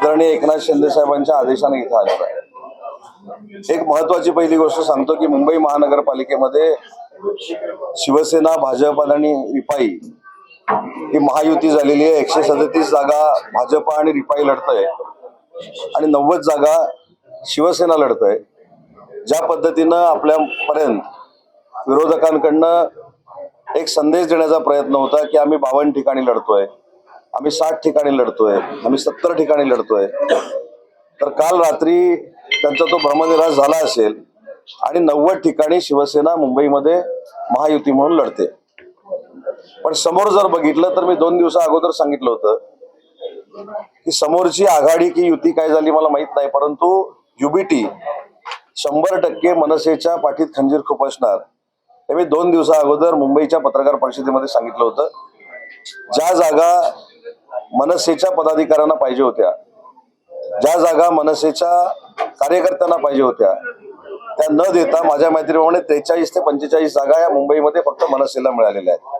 आदरणीय एकनाथ शिंदे साहेबांच्या आदेशाने इथं आलेलो आहे। एक महत्वाची पहिली गोष्ट सांगतो की मुंबई महानगरपालिकेमध्ये शिवसेना, भाजप आणि रिपाई ही महायुती झालेली आहे। 137 जागा भाजप आणि रिपाई लढतंय आणि 90 जागा शिवसेना लढतंय। ज्या पद्धतीनं आपल्यापर्यंत विरोधकांकडनं एक संदेश देण्याचा प्रयत्न होता की आम्ही 52 ठिकाणी लढतोय, आम्ही 60 ठिकाणी लढतोय, आम्ही 70 ठिकाणी लढतोय, तर काल रात्री त्यांचा तो भ्रमनिरास झाला असेल आणि 90 ठिकाणी शिवसेना मुंबईमध्ये महायुती म्हणून लढते। पण समोर जर बघितलं तर मी 2 दिवसा अगोदर सांगितलं होतं की समोरची आघाडी की युती काय झाली मला माहित नाही, परंतु युबीटी 100% मनसेच्या पाठीत खंजीर खुपसणार हे मी 2 दिवसा अगोदर मुंबईच्या पत्रकार परिषदेमध्ये सांगितलं होतं। ज्या जागा मनसेच्या पदाधिकाऱ्यांना पाहिजे होत्या, ज्या जागा मनसेच्या कार्यकर्त्यांना पाहिजे होत्या, त्या न देता माझ्या माहितीप्रमाणे 43 ते 45 जागा या मुंबईमध्ये फक्त मनसेला मिळालेल्या आहेत।